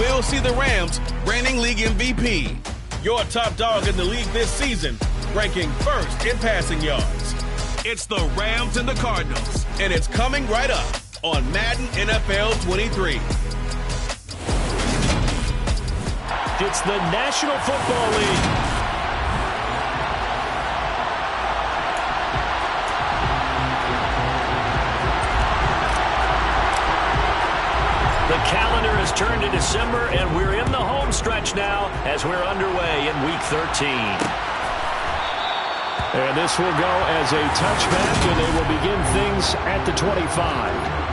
will see the Rams reigning league MVP. Your top dog in the league this season, ranking first in passing yards. It's the Rams and the Cardinals, and it's coming right up on Madden NFL 23. It's the National Football League. The calendar has turned to December, and we're in the home stretch now as we're underway in Week 13. And this will go as a touchback, and they will begin things at the 25.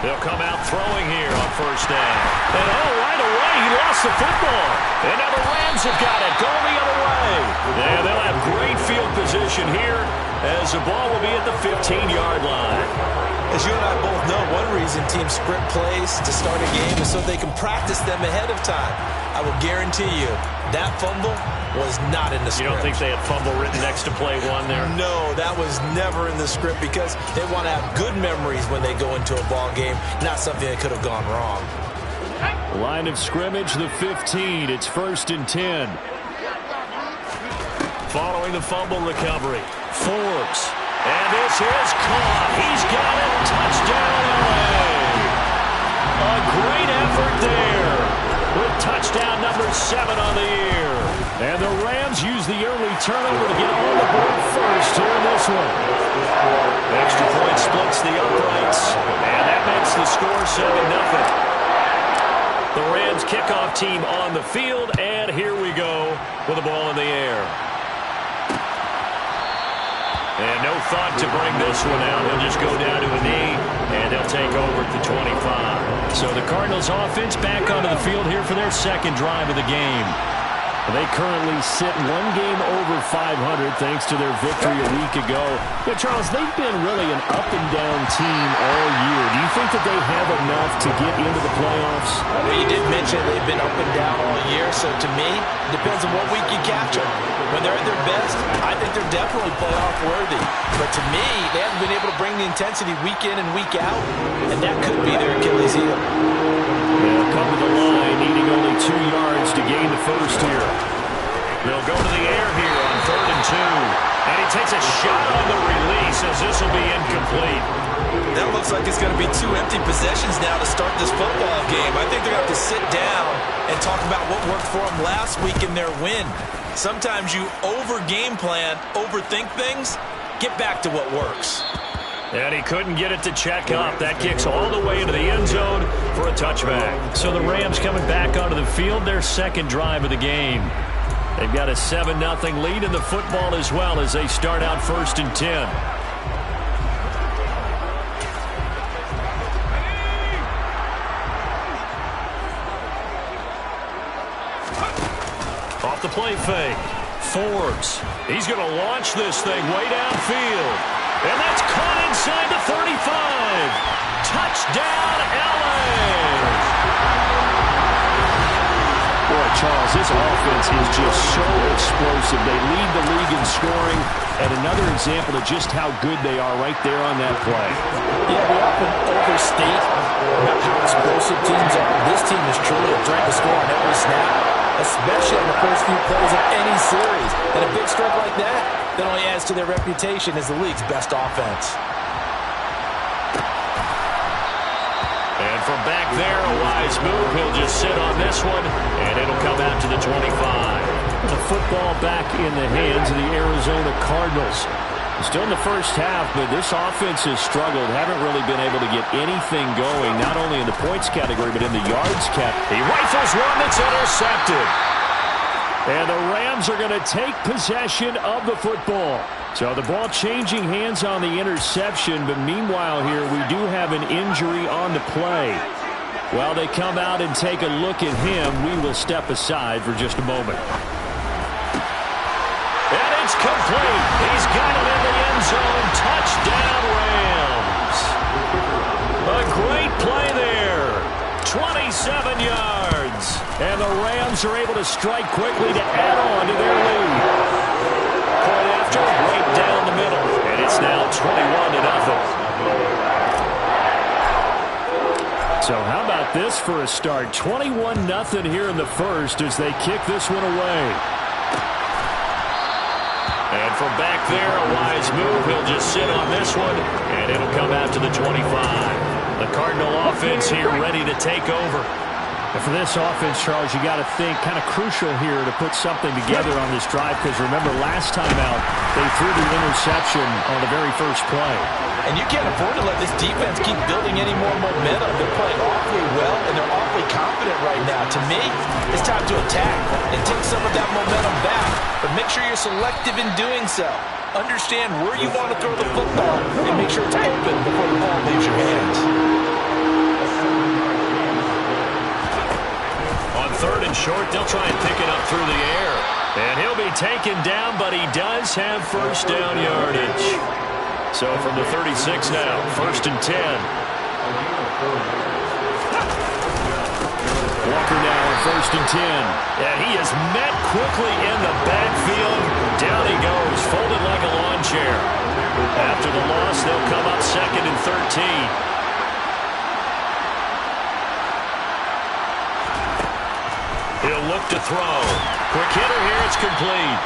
They'll come out throwing here on first down. And right away, he lost the football. And now the Rams have got it, going the other way. And they'll have great field position here as the ball will be at the 15-yard line. As you and I both know, one reason teams script plays to start a game is so they can practice them ahead of time. I will guarantee you that fumble was not in the script. You don't think they had fumble written next to play one there? No, that was never in the script because they want to have good memories when they go into a ball game, not something that could have gone wrong. Line of scrimmage, the 15. It's 1st and 10. Following the fumble recovery, Forbes. And this is caught. He's got it. Touchdown, LA. A great effort there with touchdown number 7 on the year. And the Rams use the early turnover to get on the board first here in this one. Extra point splits the uprights, and that makes the score 7-0. The Rams kickoff team on the field, and here we go with the ball in the air. And no thought to bring this one out. He'll just go down to a knee, and they'll take over at the 25. So the Cardinals offense back onto the field here for their second drive of the game. They currently sit one game over 500 thanks to their victory a week ago. Yeah, Charles, they've been really an up-and-down team all year. Do you think that they have enough to get into the playoffs? Well, you did mention they've been up and down all year, so to me, it depends on what week you catch them. When they're at their best, I think they're definitely playoff worthy. But to me, they haven't been able to bring the intensity week in and week out, and that could be their Achilles heel. They'll come to the line, needing only 2 yards to gain the first here. They'll go to the air here on 3rd and 2. And he takes a shot on the release as this will be incomplete. That looks like it's going to be 2 empty possessions now to start this football game. I think they're going to have to sit down and talk about what worked for them last week in their win. Sometimes you over-game plan, overthink things, get back to what works. And he couldn't get it to check up. That kicks all the way into the end zone for a touchback. So the Rams coming back onto the field, their second drive of the game. They've got a 7-0 lead in the football as well as they start out 1st and 10. Off the play fake. Forbes. He's going to launch this thing way downfield. And that's caught inside the 35. Touchdown, LA. Boy, Charles, this offense is just so explosive. They lead the league in scoring, and another example of just how good they are right there on that play. Yeah, we often overstate about how explosive teams are. This team is truly a threat to score on every snap, especially on the first few plays of any series. And a big strike like that only adds to their reputation as the league's best offense. And from back there, a wise move. He'll just sit on this one, and it'll come out to the 25. The football back in the hands of the Arizona Cardinals. Still in the first half, but this offense has struggled. Haven't really been able to get anything going, not only in the points category, but in the yards category. He rifles one that's intercepted. And the Rams are going to take possession of the football. So the ball changing hands on the interception, but meanwhile here we do have an injury on the play. While they come out and take a look at him, we will step aside for just a moment. And it's complete. He's got it in the end zone. Touchdown, Rams. A great play there. 27 yards. And the Rams are able to strike quickly to add 21-0. So how about this for a start? 21-0 here in the first as they kick this one away. And from back there, a wise move. He'll just sit on this one, and it'll come out to the 25. The Cardinal offense here ready to take over. And for this offense, Charles, you got to think kind of crucial here to put something together on this drive, because remember last time out they threw the interception on the very first play. And you can't afford to let this defense keep building any more momentum. They're playing awfully well, and they're awfully confident right now. To me, it's time to attack and take some of that momentum back. But make sure you're selective in doing so. Understand where you want to throw the football and make sure it's open before the ball leaves your hands. On 3rd and short, they'll try and pick it up through the air. And he'll be taken down, but he does have first down yardage. So from the 36 now, 1st and 10. Walker now on 1st and 10. And he is met quickly in the backfield. Down he goes, folded like a lawn chair. After the loss, they'll come up 2nd and 13. He'll look to throw. Quick hitter here, it's complete.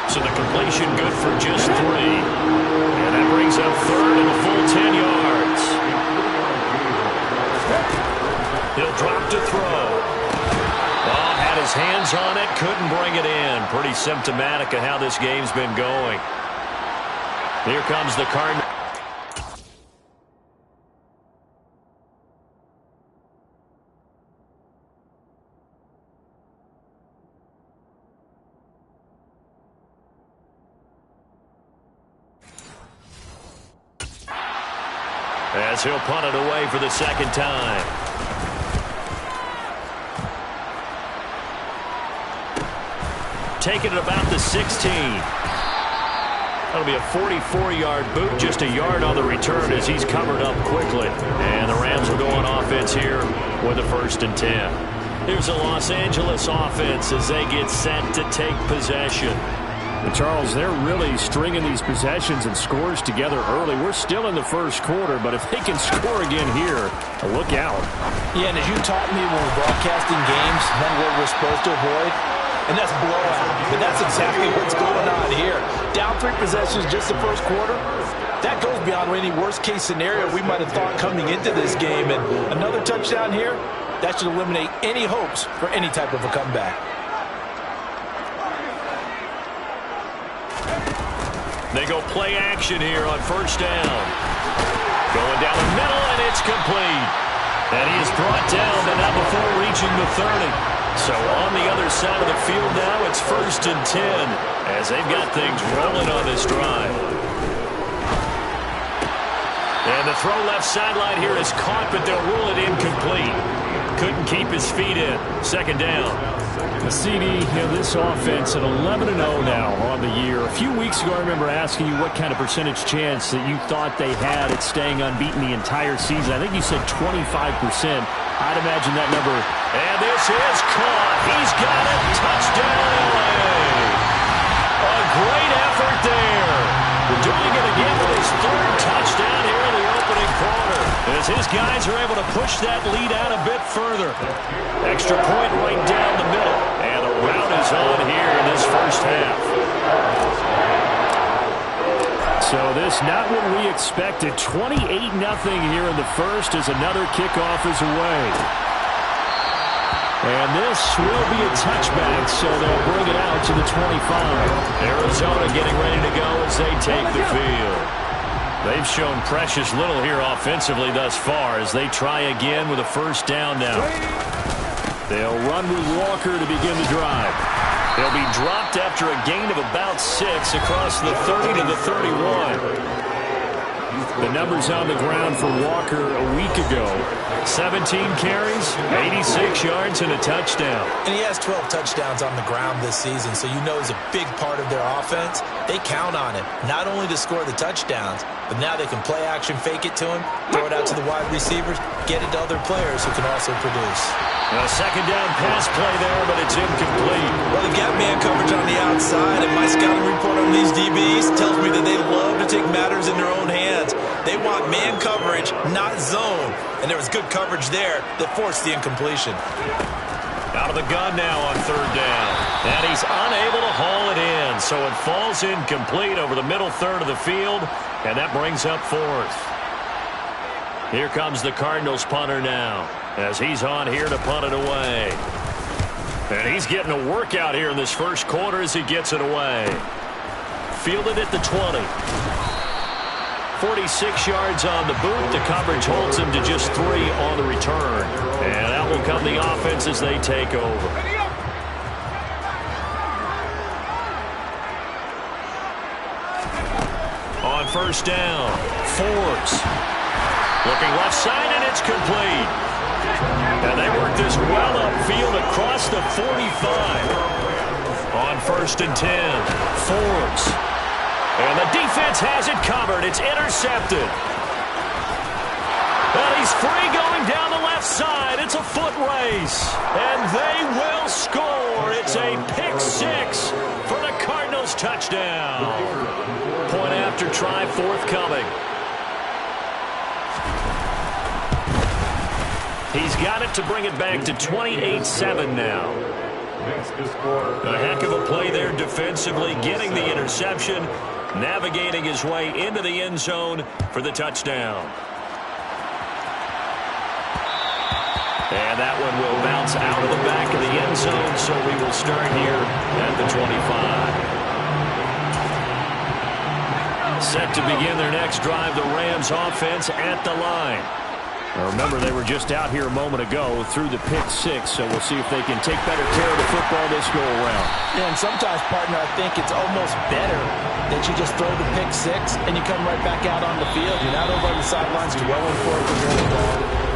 So the completion good for just 3. And that brings up 3rd and a full 10 yards. He'll drop to throw. Oh, had his hands on it, couldn't bring it in. Pretty symptomatic of how this game's been going. Here comes the Cardinals. As he'll punt it away for the 2nd time. Taking it about the 16. That'll be a 44-yard boot, just a yard on the return as he's covered up quickly. And the Rams will go on offense here with a 1st and 10. Here's the Los Angeles offense as they get set to take possession. But Charles, they're really stringing these possessions and scores together early. We're still in the first quarter, but if they can score again here, look out. Yeah, and as you taught me when we're broadcasting games, one word we're supposed to avoid, and that's blowout. And that's exactly what's going on here. Down 3 possessions just the first quarter. That goes beyond any worst-case scenario we might have thought coming into this game. And another touchdown here, that should eliminate any hopes for any type of a comeback. They go play action here on 1st down. Going down the middle, and it's complete. And he is brought down, but not before reaching the 30. So on the other side of the field now, it's 1st and 10, as they've got things rolling on this drive. And the throw left sideline here is caught, but they'll rule it incomplete. Couldn't keep his feet in. 2nd down. The CD, this offense at 11-0 now on the year. A few weeks ago, I remember asking you what kind of percentage chance that you thought they had at staying unbeaten the entire season. I think you said 25%. I'd imagine that number. And this is caught. He's got it. Touchdown, LA. A great effort there. We're doing it again with his 3rd touchdown here in the opening quarter, as his guys are able to push that lead out a bit further. Extra point right down the middle, and the rout is on here in this first half. So this not what we expected. 28-0 here in the first as another kickoff is away. And this will be a touchback, so they'll bring it out to the 25. Arizona getting ready to go as they take the field. They've shown precious little here offensively thus far as they try again with a 1st down now. They'll run with Walker to begin the drive. He'll be dropped after a gain of about 6 across the 30 to the 31. The numbers on the ground for Walker a week ago. 17 carries, 86 yards, and a touchdown. And he has 12 touchdowns on the ground this season, so you know he's a big part of their offense. They count on him, not only to score the touchdowns, but now they can play action, fake it to him, throw it out to the wide receivers, get it to other players who can also produce. A 2nd down pass play there, but it's incomplete. Well, they got man coverage on the outside. inside, and my scouting report on these DBs tells me that they love to take matters in their own hands. They want man coverage, not zone. And there was good coverage there that forced the incompletion. Out of the gun now on third down. And he's unable to haul it in. So it falls incomplete over the middle third of the field. And that brings up fourth. Here comes the Cardinals punter now, as he's on here to punt it away. And he's getting a workout here in this first quarter as he gets it away. Fielded at the 20. 46 yards on the boot. The coverage holds him to just 3 on the return. And out will come the offense as they take over. On first down, Forbes. Looking left side, and it's complete. And they work this well upfield across the 45. On first and 10, Forbes. And the defense has it covered. It's intercepted. And he's free going down the left side. It's a foot race. And they will score. It's a pick 6 for the Cardinals touchdown. Point after try forthcoming. He's got it to bring it back to 28-7 now. A heck of a play there defensively, getting the interception, navigating his way into the end zone for the touchdown. And that one will bounce out of the back of the end zone, so we will start here at the 25. Set to begin their next drive, the Rams offense at the line. Now remember, they were just out here a moment ago through the pick 6, so we'll see if they can take better care of the football this go-around. Yeah, and sometimes, partner, I think it's almost better that you just throw the pick 6 and you come right back out on the field. You're not over on the sidelines dwelling for it.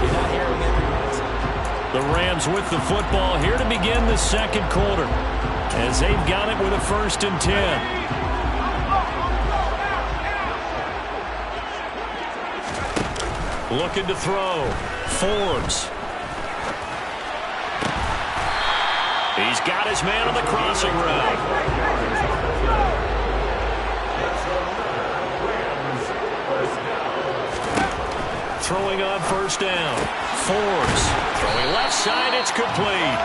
You're not hearing it. The Rams with the football here to begin the second quarter, as they've got it with a first and 10. Looking to throw. Forbes. He's got his man on the crossing route. Throwing on first down. Forbes. Throwing left side. It's complete.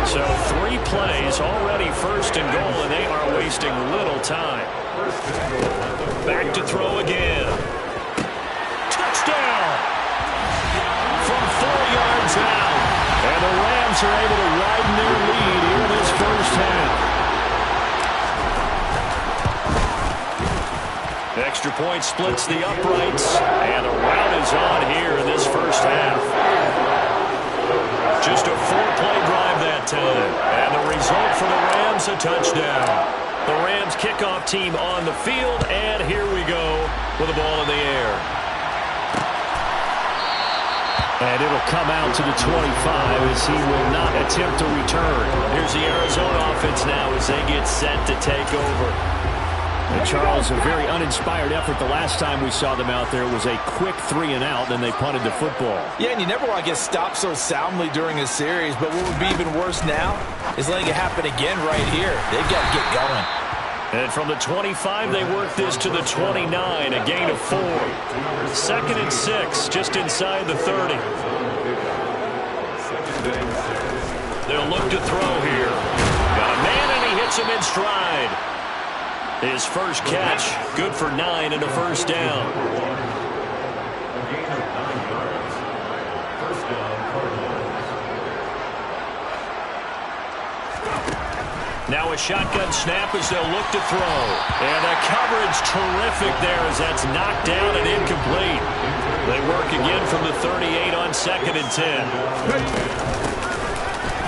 So 3 plays already first and goal, and they are wasting little time. Back to throw again. Touchdown! From 4 yards out. And the Rams are able to widen their lead here in this first half. Extra point splits the uprights. And the rout is on here in this first half. Just a 4-play drive that time. And the result for the Rams, a touchdown. The Rams kickoff team on the field. And here we go with the ball in the air. And it'll come out to the 25 as he will not attempt to return. Here's the Arizona offense now as they get set to take over. And Charles, a very uninspired effort the last time we saw them out there was a quick 3-and-out, then they punted the football. Yeah, and you never want to get stopped so soundly during a series, but what would be even worse now is letting it happen again right here. They've got to get going. And from the 25, they work this to the 29, a gain of 4. 2nd and 6, just inside the 30. They'll look to throw here. Got a man, and he hits him in stride. His first catch, good for 9 and a first down. Now a shotgun snap as they'll look to throw. And the coverage terrific there as that's knocked down and incomplete. They work again from the 38 on 2nd and 10.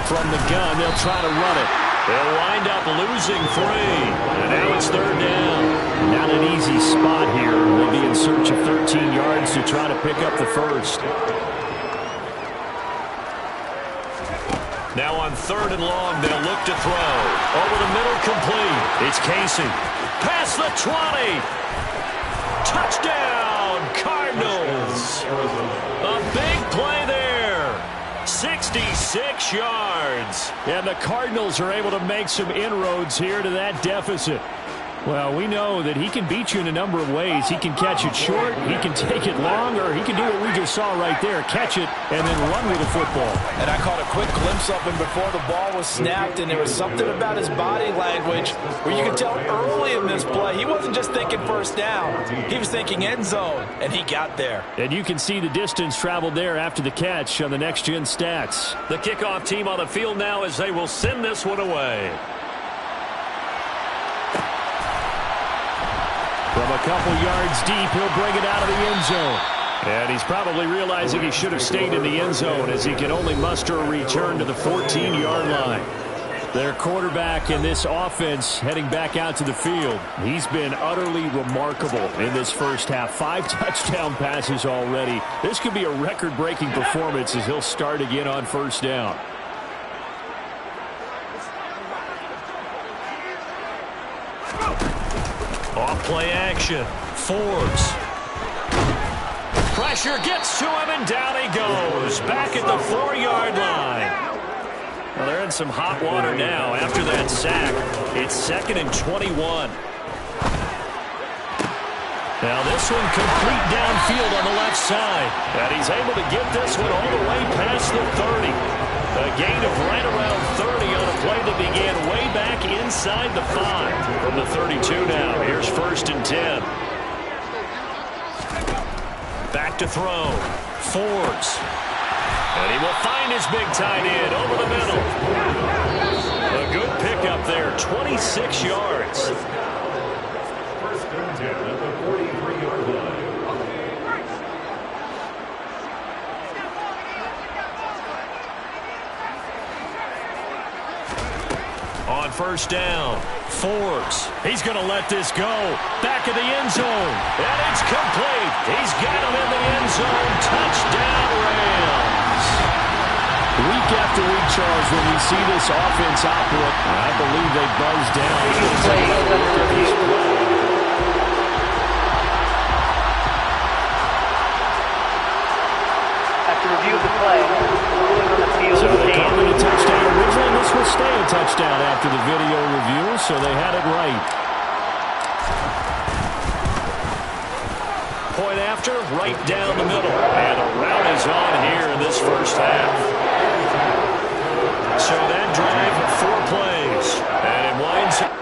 From the gun, they'll try to run it. They'll wind up losing 3. And now it's 3rd down. Not an easy spot here. They'll be in search of 13 yards to try to pick up the first. Now on 3rd and long, they'll look to throw. Over the middle, complete. It's Casey. Past the 20. Touchdown, Cardinals. A big play there. 66 yards. And the Cardinals are able to make some inroads here to that deficit. Well, we know that he can beat you in a number of ways. He can catch it short, he can take it long, or he can do what we just saw right there, catch it and then run with the football. And I caught a quick glimpse of him before the ball was snapped, and there was something about his body language where you could tell early in this play he wasn't just thinking first down. He was thinking end zone, and he got there. And you can see the distance traveled there after the catch on the next-gen stats. The kickoff team on the field now as they will send this one away. From a couple yards deep, he'll bring it out of the end zone. And he's probably realizing he should have stayed in the end zone as he can only muster a return to the 14-yard line. Their quarterback in this offense heading back out to the field. He's been utterly remarkable in this first half. 5 touchdown passes already. This could be a record-breaking performance as he'll start again on first down. Off play action. Forbes. Pressure gets to him, and down he goes. Back at the 4-yard line. Well, they're in some hot water now after that sack. It's 2nd and 21. Now this one complete downfield on the left side. And he's able to get this one all the way past the 30. A gain of right around 30 on a play that began way back inside the 5. From the 32 now, here's 1st and 10. Back to throw. Forbes. And he will find his big tight end over the middle. A good pickup there, 26 yards. On first down, Forbes. He's going to let this go. Back of the end zone. And it's complete. He's got him in the end zone. Touchdown, Rams. Week after week, Charles, when we see this offense operate, I believe they buzz down. After review of the play, ruling on the field so they stands. called it a touchdown originally. This will stay a touchdown after the video review, so they had it right. Point after, right down the middle. And a route is on here in this first half. So that drive, 4 plays. And it winds up.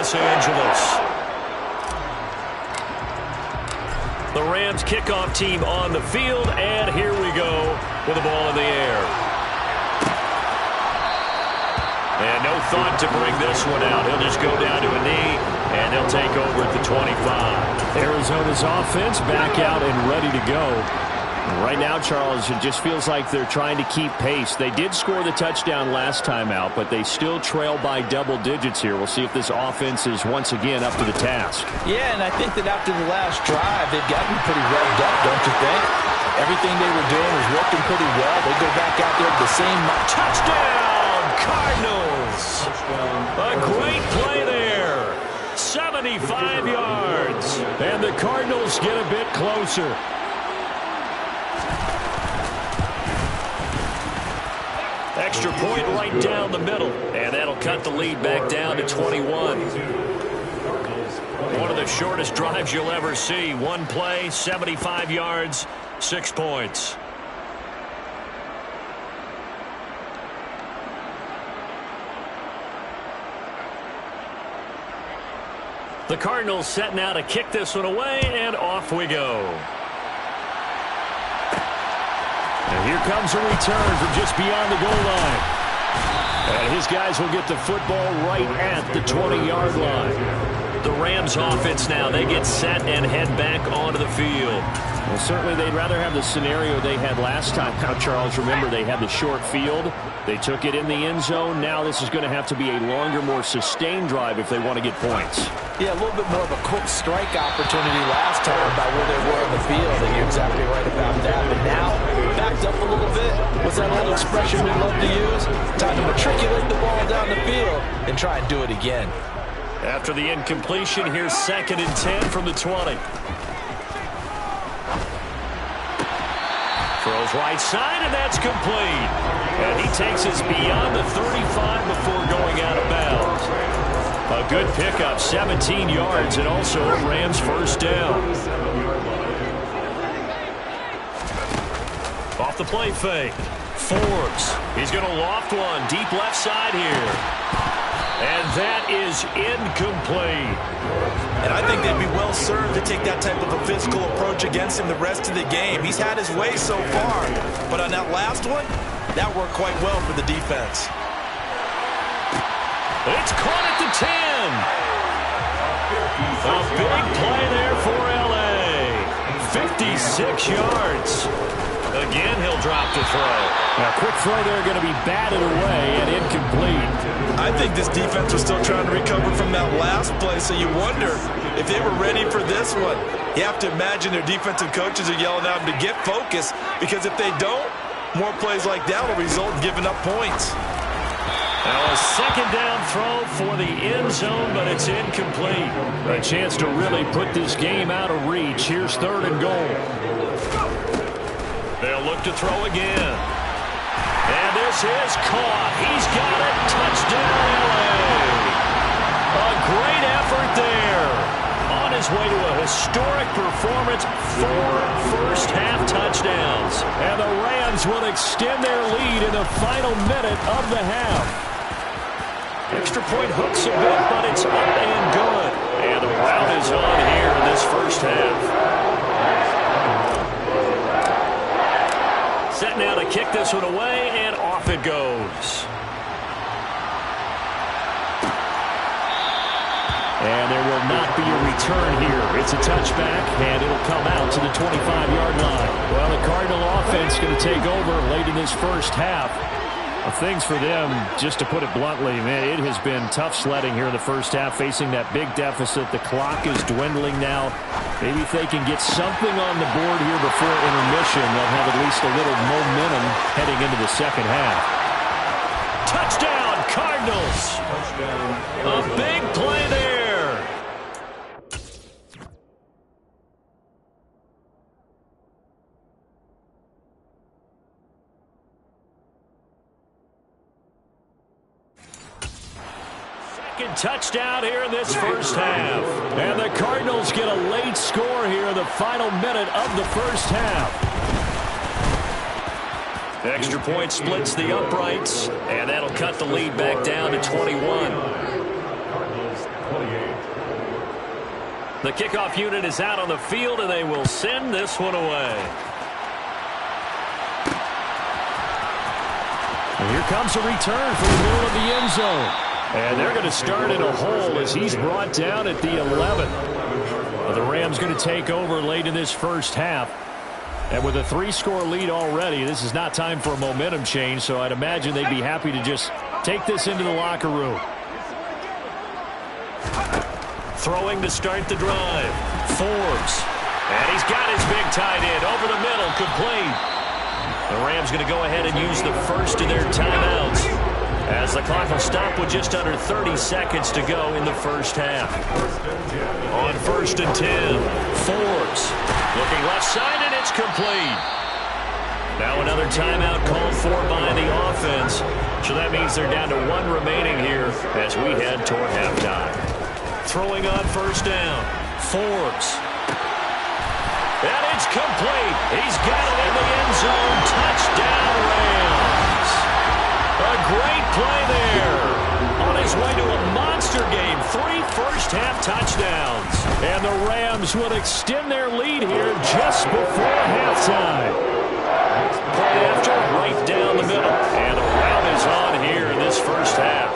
Los Angeles. The Rams kickoff team on the field, and here we go with the ball in the air. And no thought to bring this one out. He'll just go down to a knee, and they'll take over at the 25. Arizona's offense back out and ready to go. Right now, Charles, it just feels like they're trying to keep pace. They did score the touchdown last time out, but they still trail by double digits here. We'll see if this offense is once again up to the task. Yeah, and I think that after the last drive, they've gotten pretty revved up, don't you think? Everything they were doing was working pretty well. They go back out there with the same Touchdown, Cardinals! A great play there. 75 yards. And the Cardinals get a bit closer. Extra point right down the middle, and that'll cut the lead back down to 21. One of the shortest drives you'll ever see. One play, 75 yards, 6 points. The Cardinals set now to kick this one away, and off we go. And here comes a return from just beyond the goal line. And his guys will get the football right at the 20-yard line. The Rams offense now, they get set and head back onto the field. Well, certainly they'd rather have the scenario they had last time. Now, Charles, remember they had the short field. They took it in the end zone. Now this is going to have to be a longer, more sustained drive if they want to get points. Yeah, a little bit more of a quick strike opportunity last time by where they were on the field, and you're exactly right about that. But now, backed up a little bit. What's that old expression we love to use? Time to matriculate the ball down the field and try and do it again. After the incompletion, here's 2nd and 10 from the 20. Throws right side, and that's complete. And he takes us beyond the 35 before going out of bounds. A good pickup, 17 yards, and also a Rams first down. Off the play fake. Forbes. He's going to loft one deep left side here. And that is incomplete. And I think they'd be well served to take that type of a physical approach against him the rest of the game. He's had his way so far. But on that last one, that worked quite well for the defense. It's caught at the 10. A big play there for L.A. 56 yards. Again, he'll drop the throw. Now, quick throw there going to be batted away and incomplete. I think this defense was still trying to recover from that last play, so you wonder if they were ready for this one. You have to imagine their defensive coaches are yelling at them to get focused, because if they don't, more plays like that will result in giving up points. Now a second down throw for the end zone, but it's incomplete. A chance to really put this game out of reach. Here's 3rd and goal. They'll look to throw again. And this is caught. He's got it. Touchdown, LA. A great effort there. On his way to a historic performance, 4 first-half touchdowns. And the Rams will extend their lead in the final minute of the half. Extra point hooks a bit, but it's up and good. And the rout is on here in this first half. Set now to kick this one away, and off it goes. And there will not be a return here. It's a touchback, and it'll come out to the 25-yard line. Well, the Cardinal offense going to take over late in this first half. Things for them, just to put it bluntly, man, it has been tough sledding here in the first half, facing that big deficit. The clock is dwindling now. Maybe if they can get something on the board here before intermission, they'll have at least a little momentum heading into the second half. Touchdown, Cardinals! A big play there. Touchdown here in this first half. And the Cardinals get a late score here in the final minute of the first half. Extra point splits the uprights, and that'll cut the lead back down to 21. The kickoff unit is out on the field, and they will send this one away. And here comes a return from the middle of the end zone. And they're going to start in a hole as he's brought down at the 11. The Rams going to take over late in this first half. And with a 3-score lead already, this is not time for a momentum change, so I'd imagine they'd be happy to just take this into the locker room. Throwing to start the drive. Forbes. And he's got his big tight end over the middle, complete. The Rams going to go ahead and use the first of their timeouts, as the clock will stop with just under 30 seconds to go in the first half. On 1st and 10, Forbes looking left side, and it's complete. Now another timeout called for by the offense, so that means they're down to 1 remaining here as we head toward halftime. Throwing on 1st down, Forbes. And it's complete. He's got it in the end zone. Touchdown, Rams. A great play there. On his way to a monster game. 3 first-half touchdowns. And the Rams will extend their lead here just before halftime. Play after, right down the middle. And the rout is on here in this first half.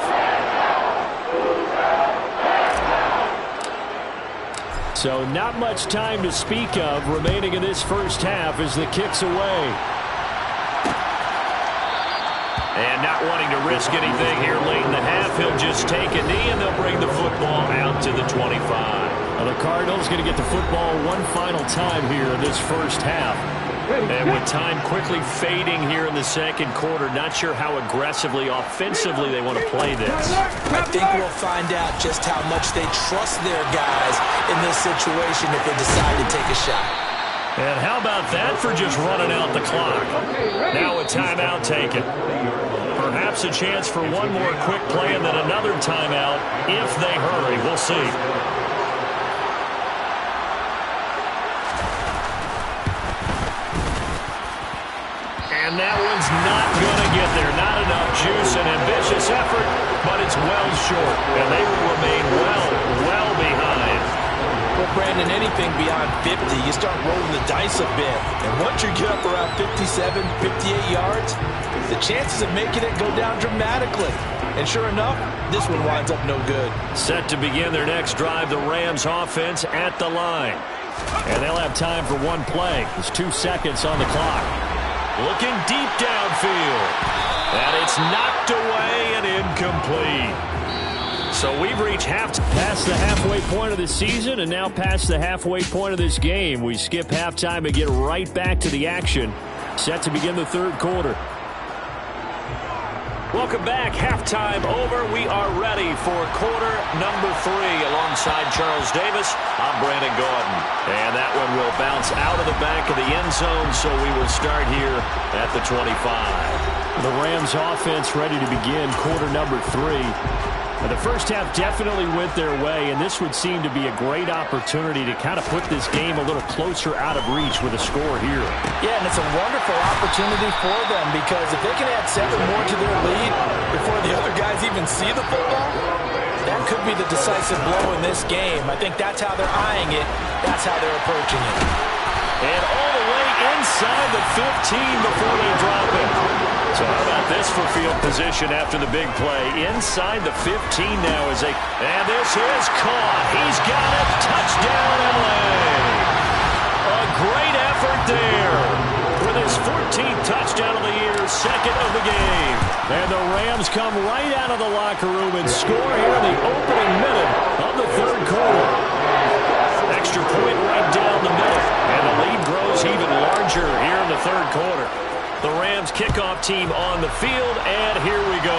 So not much time to speak of remaining in this first half as the kick's away. And not wanting to risk anything here late in the half, he'll just take a knee and they'll bring the football out to the 25. Now the Cardinals going to get the football one final time here in this first half. And with time quickly fading here in the second quarter, not sure how aggressively, offensively they want to play this. I think we'll find out just how much they trust their guys in this situation if they decide to take a shot. And how about that for just running out the clock? Now a timeout taken. Perhaps a chance for one more quick play and then another timeout if they hurry. We'll see. And that one's not going to get there. Not enough juice. An ambitious effort, but it's well short. And they will remain well behind. Well, Brandon, anything beyond 50, you start rolling the dice a bit. And once you get up around 57, 58 yards, the chances of making it go down dramatically. And sure enough, this one winds up no good. Set to begin their next drive, the Rams offense at the line. And they'll have time for one play. There's 2 seconds on the clock. Looking deep downfield. And it's knocked away and incomplete. So we've reached past the halfway point of the season and now past the halfway point of this game. We skip halftime and get right back to the action. Set to begin the third quarter. Welcome back. Halftime over. We are ready for quarter number 3 alongside Charles Davis. I'm Brandon Gaudin. And that one will bounce out of the back of the end zone, so we will start here at the 25. The Rams offense ready to begin quarter number 3. Now, the first half definitely went their way, and this would seem to be a great opportunity to kind of put this game a little closer out of reach with a score here. Yeah, and it's a wonderful opportunity for them because if they can add 7 more to their lead before the other guys even see the football, that could be the decisive blow in this game. I think that's how they're eyeing it. That's how they're approaching it. And all the way inside the 15 before they drop it. So how about this for field position after the big play? Inside the 15 now is and this is caught. He's got it. Touchdown, LA. A great effort there. With his 14th touchdown of the year, second of the game. And the Rams come right out of the locker room and score here in the opening minute of the third quarter. Extra point right down the middle. And the lead grows even larger here in the third quarter. The Rams kickoff team on the field, and here we go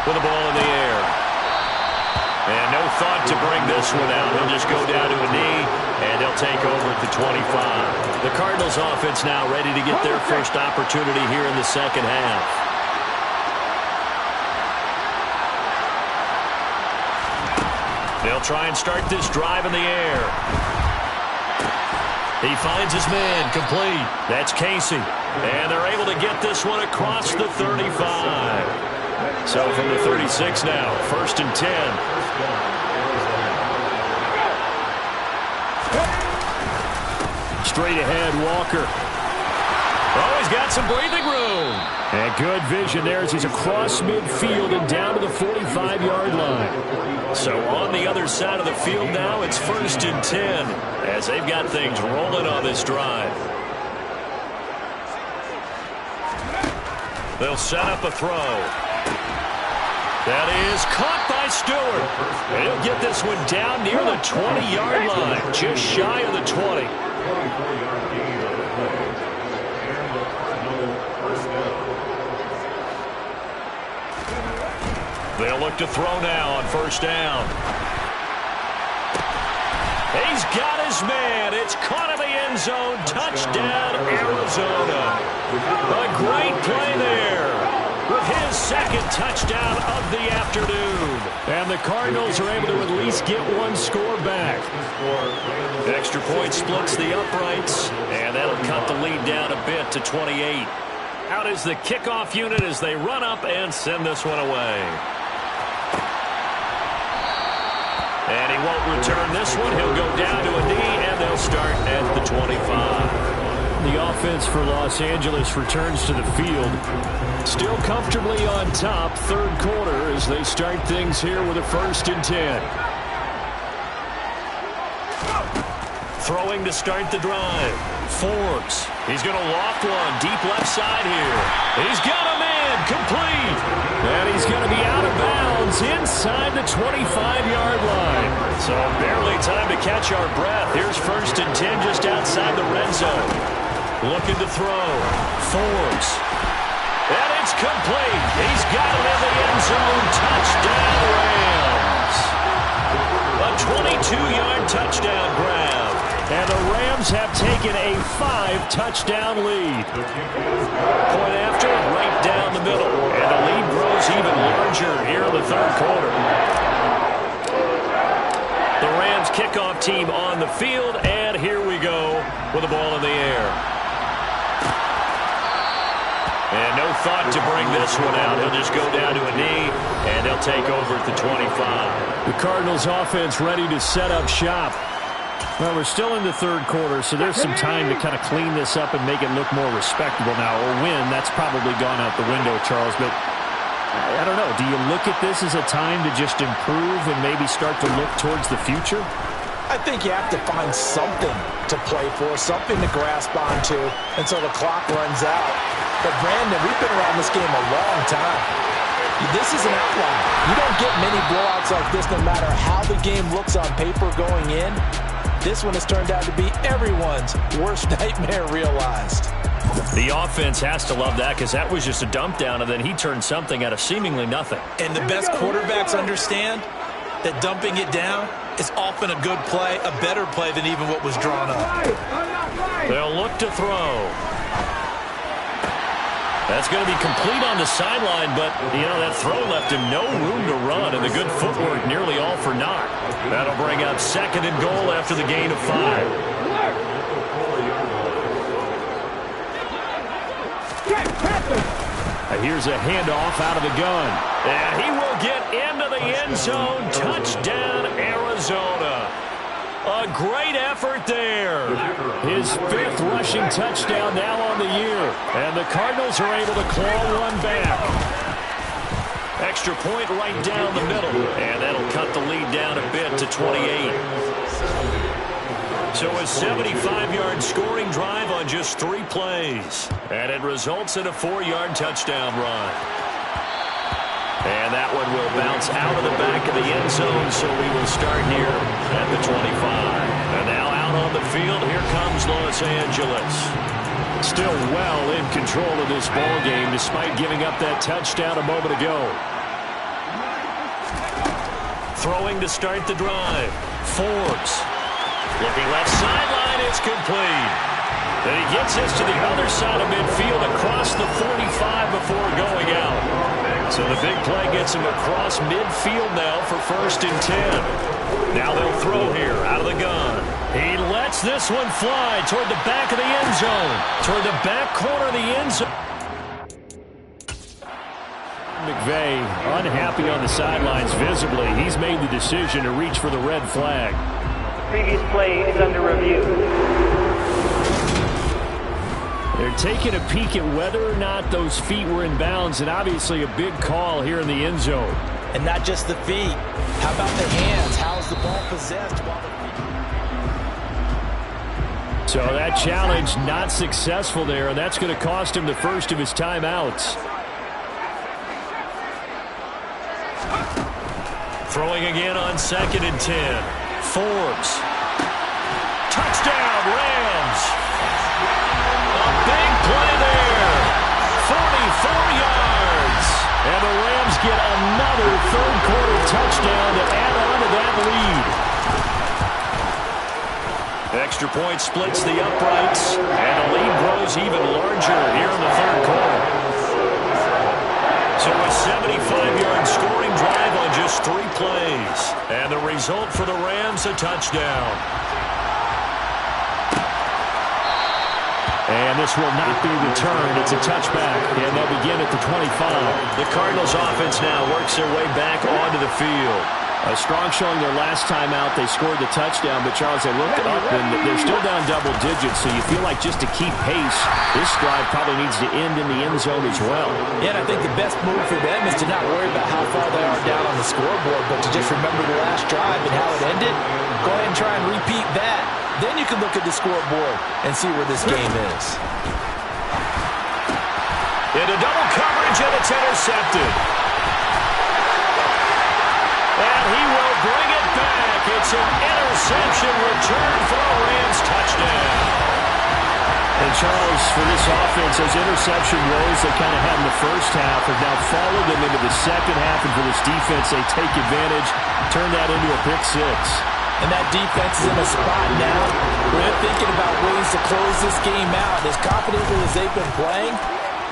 with the ball in the air. And no thought to bring this one out. He'll just go down to a knee, and they'll take over at the 25. The Cardinals offense now ready to get their first opportunity here in the second half. They'll try and start this drive in the air. He finds his man, complete. That's Casey. And they're able to get this one across the 35. So from the 36 now, 1st and 10. Straight ahead, Walker. Oh, he's got some breathing room. And good vision there as he's across midfield and down to the 45-yard line. So on the other side of the field now, it's 1st and 10 as they've got things rolling on this drive. They'll set up a throw. That is caught by Stewart. He'll get this one down near the 20-yard line, just shy of the 20. They'll look to throw now on 1st down. He's got his man. It's caught in the end zone. Touchdown, Arizona. A great play there with his 2nd touchdown of the afternoon. And the Cardinals are able to at least get one score back. Extra point splits the uprights, and that'll cut the lead down a bit to 28. Out is the kickoff unit as they run up and send this one away. And he won't return this one. He'll go down to a knee, and they'll start at the 25. The offense for Los Angeles returns to the field. Still comfortably on top, 3rd quarter, as they start things here with a 1st and 10. Throwing to start the drive. Forbes. He's going to loft one deep left side here. He's got a man complete. And he's going to be out of bounds inside the 25-yard line. So barely time to catch our breath. Here's 1st and 10 just outside the red zone. Looking to throw. Forbes. And it's complete. He's got it in the end zone. Touchdown, Rams. A 22-yard touchdown grab. And the Rams have taken a 5-touchdown lead. Point after, right down the middle. And the lead grows even larger here in the 3rd quarter. The Rams kickoff team on the field, and here we go with the ball in the air. And no thought to bring this one out. He'll just go down to a knee, and they'll take over at the 25. The Cardinals offense ready to set up shop. Well, we're still in the 3rd quarter, so there's some time to kind of clean this up and make it look more respectable now. Or win, that's probably gone out the window, Charles. But I don't know. Do you look at this as a time to just improve and maybe start to look towards the future? I think you have to find something to play for, something to grasp onto until the clock runs out. But, Brandon, we've been around this game a long time. This is an outlier. You don't get many blowouts like this no matter how the game looks on paper going in. This one has turned out to be everyone's worst nightmare realized. The offense has to love that because that was just a dump down, and then he turned something out of seemingly nothing. And the best quarterbacks understand that dumping it down is often a good play, a better play than even what was drawn up. They'll look to throw. That's going to be complete on the sideline, but, you know, that throw left him no room to run, and the good footwork nearly all for naught. That'll bring up 2nd and goal after the gain of 5. Here's a handoff out of the gun. And he will get into the end zone. Touchdown, Arizona. A great effort there. His 5th rushing touchdown now on the year. And the Cardinals are able to claw one back. Extra point right down the middle. And that'll cut the lead down a bit to 28. So a 75-yard scoring drive on just 3 plays. And it results in a 4-yard touchdown run. And that one will bounce out of the back of the end zone, so we will start here at the 25. And now out on the field, here comes Los Angeles. Still well in control of this ball game, despite giving up that touchdown a moment ago. Throwing to start the drive. Forbes. Looking left sideline, it's complete. Then he gets this to the other side of midfield across the 45 before going out. So the big play gets him across midfield now for 1st and 10. Now they'll throw here out of the gun. He lets this one fly toward the back of the end zone. Toward the back corner of the end zone. McVay unhappy on the sidelines visibly. He's made the decision to reach for the red flag. Previous play is under review. They're taking a peek at whether or not those feet were in bounds, and obviously a big call here in the end zone. And not just the feet. How about the hands? How's the ball possessed while the feet... So that challenge not successful there, and that's going to cost him the first of his timeouts. Throwing again on 2nd and 10. Forbes. Touchdown, Rams. A big play there. 44 yards. And the Rams get another third-quarter touchdown to add on to that lead. Extra point splits the uprights, and the lead grows even larger here in the third quarter. So a 75-yard scoring drive on just 3 plays. And the result for the Rams, a touchdown. And this will not be returned. It's a touchback, and they'll begin at the 25. The Cardinals offense now works their way back onto the field. A strong showing their last time out. They scored the touchdown, but Charles, they looked up, and they're still down double digits, so you feel like just to keep pace, this drive probably needs to end in the end zone as well. Yeah, and I think the best move for them is to not worry about how far they are down on the scoreboard, but to just remember the last drive and how it ended. Go ahead and try and repeat that. Then you can look at the scoreboard and see where this game is. Into double coverage, and it's intercepted. And he will bring it back. It's an interception return for a Rams touchdown. And Charles, for this offense, those interception woes they kind of had in the first half have now followed them into the second half, and for this defense, they take advantage, turn that into a pick 6. And that defense is in a spot now where they're thinking about ways to close this game out. As confidently as they've been playing,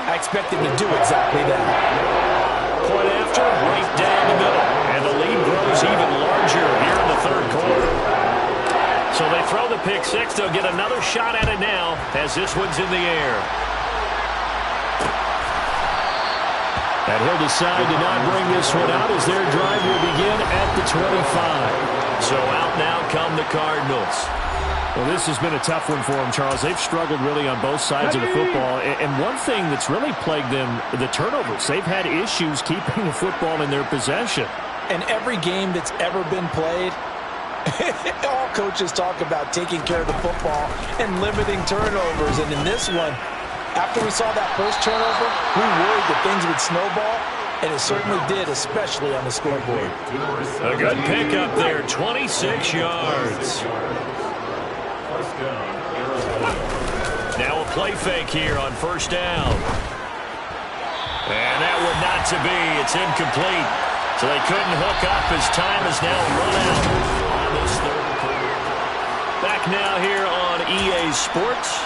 I expect them to do exactly that. Point after, right down the middle. And the lead grows even larger here in the third quarter. So they throw the pick 6. They'll get another shot at it now as this one's in the air. And he'll decide to not bring this one out as their drive will begin at the 25. So out now come the Cardinals. Well, this has been a tough one for them, Charles. They've struggled really on both sides of the football. And one thing that's really plagued them, the turnovers. They've had issues keeping the football in their possession. And every game that's ever been played, all coaches talk about taking care of the football and limiting turnovers. And in this one, after we saw that first turnover, we worried that things would snowball. And it certainly did, especially on the scoreboard. A good pickup there, 26 yards. Now a play fake here on first down. And that would not to be. It's incomplete. So they couldn't hook up as time is now run out on this third quarter. Back now here on EA Sports.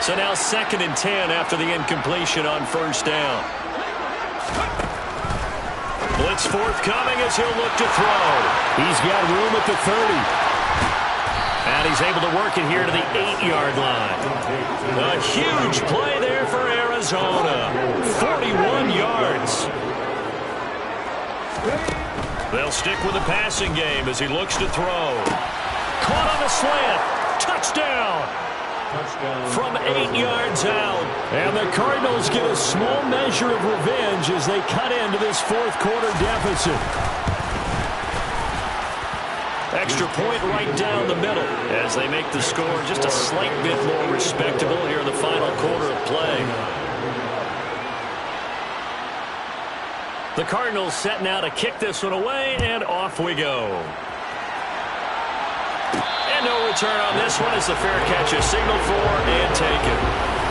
So now 2nd and 10 after the incompletion on first down. Blitz forthcoming as he'll look to throw. He's got room at the 30. And he's able to work it here to the 8-yard line. A huge play there for Arizona. 41 yards. They'll stick with the passing game as he looks to throw. Caught on the slant. Touchdown. From 8 yards out. And the Cardinals get a small measure of revenge as they cut into this fourth quarter deficit. Extra point right down the middle as they make the score just a slight bit more respectable here in the final quarter of play. The Cardinals set now to kick this one away, and off we go. And no return on this one as the fair catch is signaled for and taken.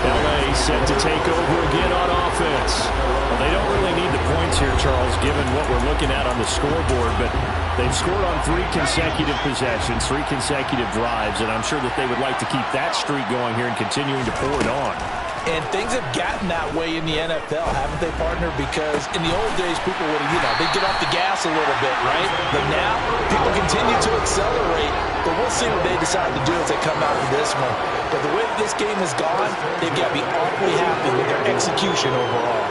L.A. set to take over again on offense. Well, they don't really need the points here, Charles, given what we're looking at on the scoreboard, but they've scored on 3 consecutive possessions, 3 consecutive drives, and I'm sure that they would like to keep that streak going here and continuing to pour it on. And things have gotten that way in the NFL, haven't they, partner? Because in the old days, people would, they'd get off the gas a little bit, right? But now, people continue to accelerate. But we'll see what they decide to do as they come out of this one. But the way this game has gone, they've got to be awfully happy with their execution overall.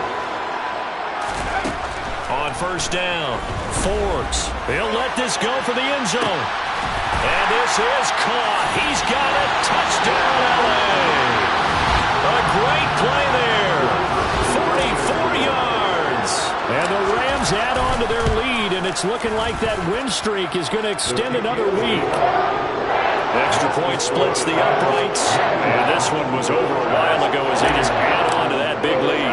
On first down, Forbes. He'll let this go for the end zone. And this is caught. He's got it. Touchdown, L.A. it's looking like that win streak is going to extend another week. Extra point splits the uprights, and this one was over a while ago as they just add on to that big lead.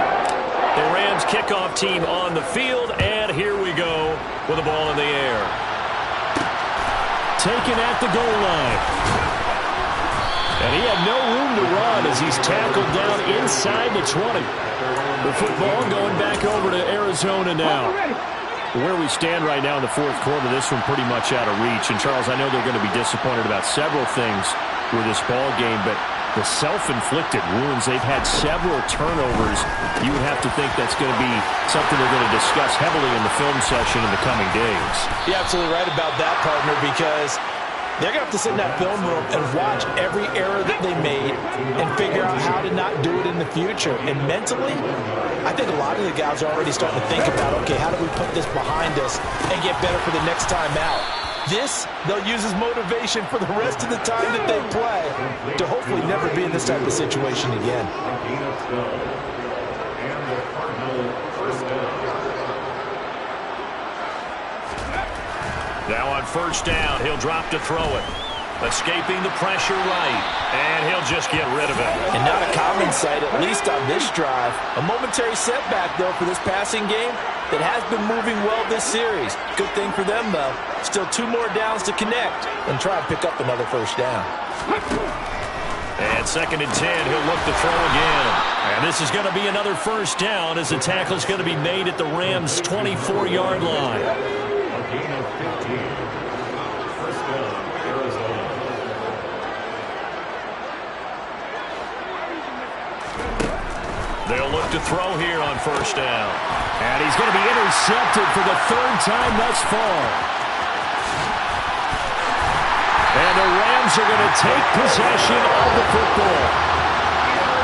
The Rams kickoff team on the field, and here we go with the ball in the air. Taken at the goal line. And he had no room to run as he's tackled down inside the 20. The football going back over to Arizona now. Where we stand right now in the fourth quarter, this one pretty much out of reach. And, Charles, I know they're going to be disappointed about several things with this ball game, but the self-inflicted wounds, they've had several turnovers. You would have to think that's going to be something they're going to discuss heavily in the film session in the coming days. You're absolutely right about that, partner, because they're going to have to sit in that film room and watch every error that they made and figure out how to not do it in the future. And mentally, I think a lot of the guys are already starting to think about, okay, how do we put this behind us and get better for the next time out? This, they'll use as motivation for the rest of the time that they play to hopefully never be in this type of situation again. Now on first down, he'll drop to throw it. Escaping the pressure right, and he'll just get rid of it. And not a common sight, at least on this drive. A momentary setback, though, for this passing game that has been moving well this series. Good thing for them, though. Still 2 more downs to connect and try and pick up another first down. And 2nd and 10, he'll look to throw again. And this is going to be another first down as the tackle's going to be made at the Rams' 24-yard line. They'll look to throw here on first down. And he's going to be intercepted for the 3rd time thus far. And the Rams are going to take possession of the football.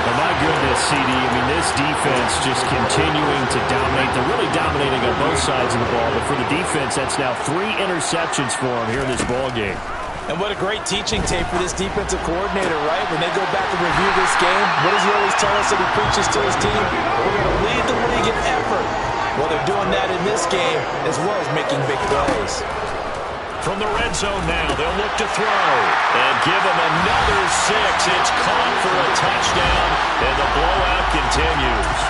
And my goodness, CD, I mean, this defense just continuing to dominate. They're really dominating on both sides of the ball. But for the defense, that's now 3 interceptions for them here in this ball game. And what a great teaching tape for this defensive coordinator, right? When they go back and review this game, what does he always tell us that he preaches to his team? We're going to lead the league in effort. Well, they're doing that in this game as well as making big plays. From the red zone now, they'll look to throw and give him another 6. It's caught for a touchdown, and the blowout continues.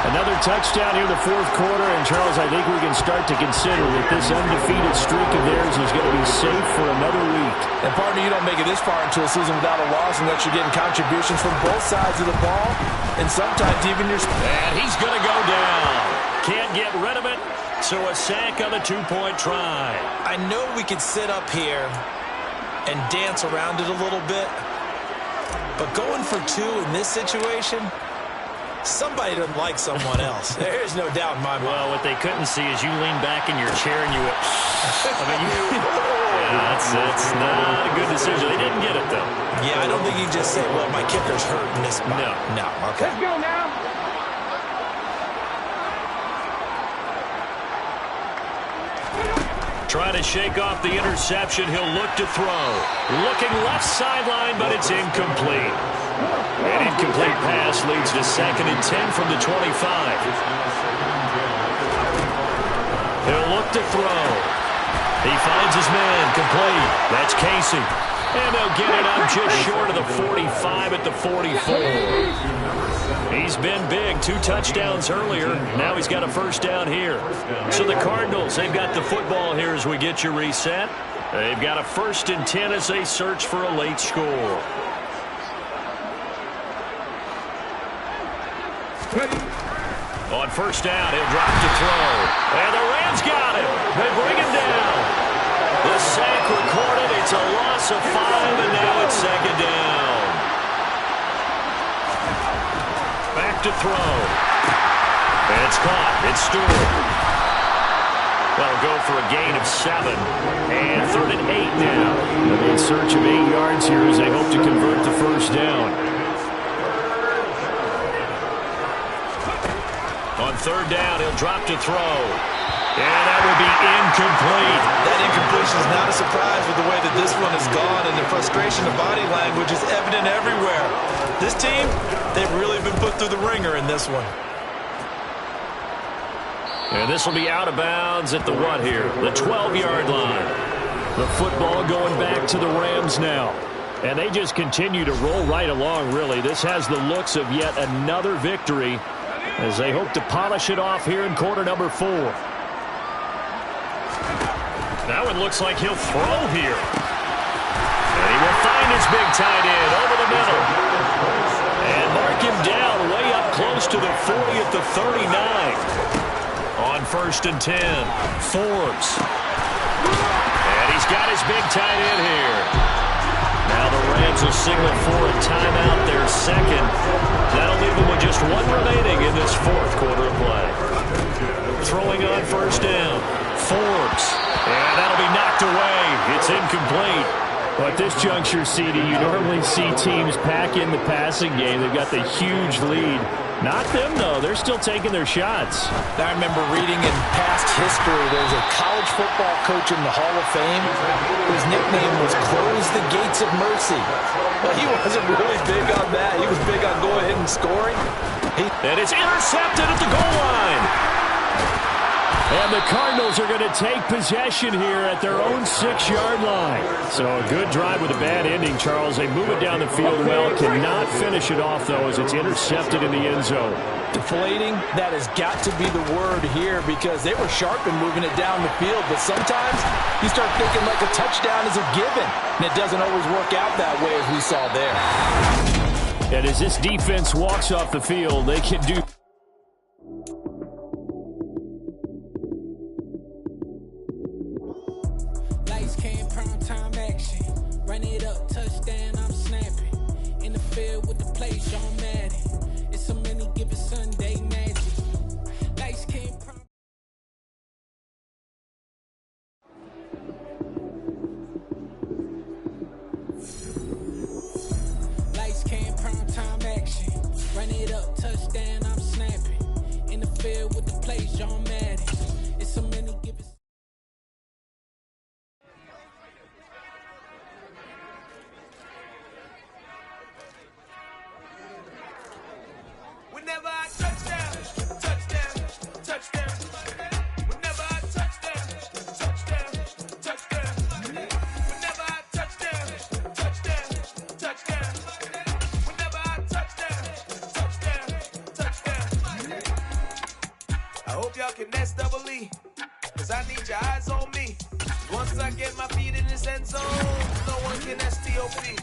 Another touchdown here in the fourth quarter, and Charles, I think we can start to consider that this undefeated streak of theirs is going to be safe for another week. And partner, you don't make it this far into a season without a loss unless you're getting contributions from both sides of the ball, and sometimes even your... And he's going to go down. Can't get rid of it, so a sack on the 2-point try. I know we could sit up here and dance around it a little bit, but going for 2 in this situation... Somebody doesn't like someone else. There's no doubt in my mind. Well, what they couldn't see is you lean back in your chair and you went, I mean, yeah, that's not a good decision. They didn't get it, though. Yeah, I don't think you just say, well, my kicker's hurt in this spot. No, okay. Let's go now. Trying to shake off the interception. He'll look to throw. Looking left sideline, but it's incomplete. An incomplete pass leads to 2nd and 10 from the 25. He'll look to throw. He finds his man, complete. That's Casey. And they'll get it up just short of the 45 at the 44. He's been big, 2 touchdowns earlier. Now he's got a first down here. So the Cardinals, they've got the football here as we get you reset. They've got a 1st and 10 as they search for a late score. On first down, he'll drop to throw. And the Rams got him. They bring him down. The sack recorded. It's a loss of 5, and now it's 2nd down. Back to throw. And it's caught. It's Stewart. That'll go for a gain of 7. And 3rd and 8 now. They'll be in search of 8 yards here as they hope to convert the first down. On 3rd down, he'll drop to throw. And that will be incomplete. That incompletion is not a surprise with the way that this one has gone, and the frustration of body language is evident everywhere. This team, they've really been put through the ringer in this one. And this will be out of bounds at the what here? The 12-yard line. The football going back to the Rams now. And they just continue to roll right along, really. This has the looks of yet another victory as they hope to polish it off here in quarter number 4. Now it looks like he'll throw here. And he will find his big tight end over the middle. And mark him down way up close to the 40 at the 39. On 1st and 10, Forbes. And he's got his big tight end here. Now the Rams will signal for a timeout, their second. That'll leave them with just one remaining in this 4th quarter of play. Throwing on 1st down, Forbes. And that'll be knocked away. It's incomplete. But at this juncture, CD, you normally see teams pack in the passing game. They've got the huge lead. Not them, though. They're still taking their shots. I remember reading in past history, there's a college football coach in the Hall of Fame whose nickname was Close the Gates of Mercy. But he wasn't really big on that. He was big on go ahead and scoring. And it's intercepted at the goal line. And the Cardinals are going to take possession here at their own 6-yard line. So a good drive with a bad ending, Charles. They move it down the field well. Cannot finish it off, though, as it's intercepted in the end zone. Deflating, that has got to be the word here because they were sharp in moving it down the field. But sometimes you start thinking like a touchdown is a given. And it doesn't always work out that way as we saw there. And as this defense walks off the field, they can do... Run it up, touchdown, I'm snapping. In the field with the play, Sean Madden. It's so many given Sunday magic. Lights came prime. Lights came prime time action. Run it up, touchdown, I'm snapping. In the field with the play, Sean Madden. It's so many given. Whenever I touchdown, touchdown, touchdown. Whenever I touchdown, touchdown, touchdown. Whenever I touchdown, touchdown, touchdown. Whenever I touchdown, touchdown, touchdown. I hope y'all can nest double E, cause I need your eyes on me. Once I get my feet in this end zone, no one can STOP.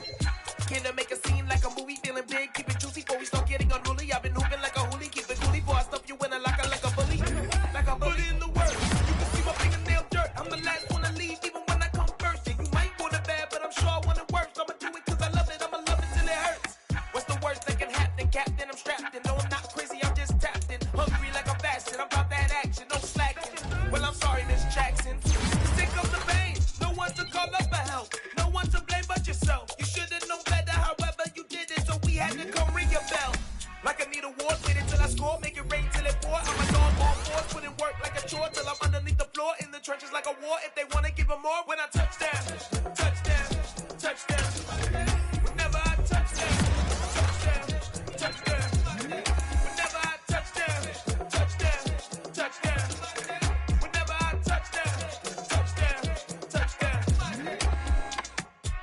Came to make a scene like a movie, feeling big, keep it juicy before we start getting unruly. I've been hooping like a hoolie, keep it coolie before I stuff you in a locker like a bully. Like a bully in the work. You can see my fingernail dirt. I'm the last one to leave, even when I come first. Yeah, you might want it bad, but I'm sure I want it worse. I'ma do it cause I love it, I'ma love it till it hurts. What's the worst that can happen, Captain? I'm strapped in. No, I'm not crazy, I'm just tapped in. Hungry like I'm fasting, I'm about that action, no slacking. Well, I'm sorry, Miss Jackson. Sick of the pain, no one to call up for help. No one to blame but yourself. You should've known better, however you did it, so we had to come ring your bell. Like I need awards, wait until I score, make it rain till it pour. I'm a dog, all fours, put in work like a chore till I'm underneath the floor, in the trenches like a war. If they wanna give them more, when I touchdown, touchdown, touchdown. Whenever I touchdown, touchdown, touchdown. Whenever I touchdown, touchdown, touchdown. Whenever I touchdown, touchdown, touchdown.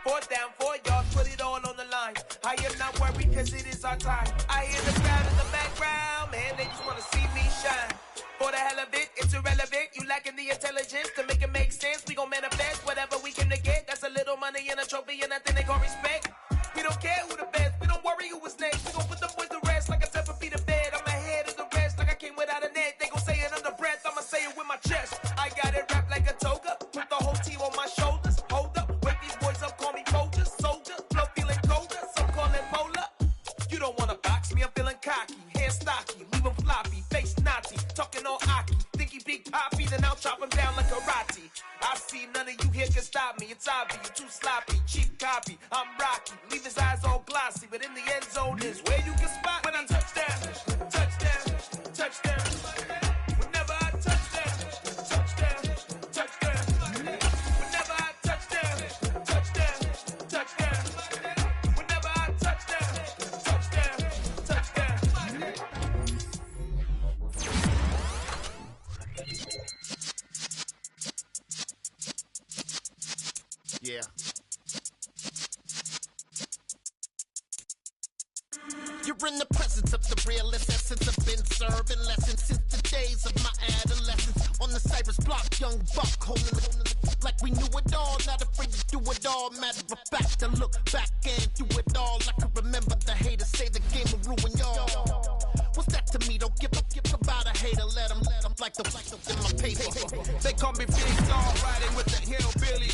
4th down, 4 yards, put it all on the line. I am not worried cause it is our time. I hear the crowd in the background, man, they just wanna see me shine. For the hell of it, it's irrelevant. You lacking the intelligence to make it make sense. We gon' manifest whatever we came to get. That's a little money and a trophy and nothing they gon' respect. We don't care who the best, we don't worry who was next. We gon' put the boys to rest like a 7 feet of bed. I'm ahead of the rest like I came without a net. They gon' say it under breath, I'ma say it with my chest. I got it wrapped like a toga, put the whole team on my shoulders. Hold up, wake these boys up, call me soldier, soldier. Flow feeling colder, some call it polar. You don't wanna box me, I'm feeling cocky. Hair stocky, leave him floppy, face naughty. Talking all aki, think he big poppy, then I'll chop him down like karate. I see none of you here can stop me. It's obvious, you too sloppy, cheap copy. I'm Rocky, leave his eyes all glossy, but in the end zone is where you can spot when I touchdown, touchdown, touchdown. Whenever I touchdown, touchdown, touchdown. Whenever I touchdown, touchdown, touchdown. Whenever I touchdown, touchdown, touchdown. in the presence of the realest essence. I've been serving lessons since the days of my adolescence. On the Cypress block, young buck holding like we knew it all. Not afraid to do it all. Matter of fact, I look back and do it all. I can remember the haters say the game will ruin y'all. What's that to me? Don't give about a hater. Let them like the in my paper. They call me Big Dog, riding with the hillbilly.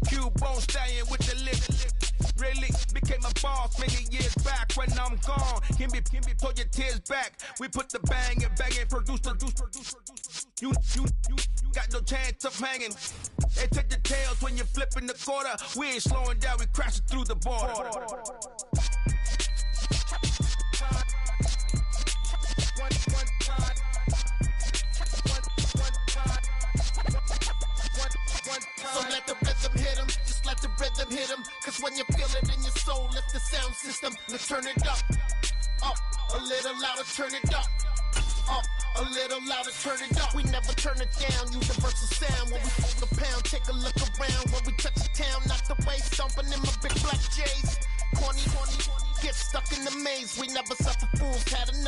Q-Bone stallion with the lip. Really became a boss many years back. When I'm gone, can be pull your tears back. We put the bang and produce. You got no chance of hanging. They take the tails when you're flipping the quarter. We ain't slowing down, we crashing through the border. So let the rhythm hit him, just let the rhythm hit him. Cause when you feel it in your soul, lift the sound system. Now turn it up, a little louder, turn it up, a little louder, turn it up. We never turn it down, universal sound. When we hold the pound, take a look around. When we touch the town, knock the way, stomping in my big black J's. Corny, get stuck in the maze. We never suffer fools, had enough.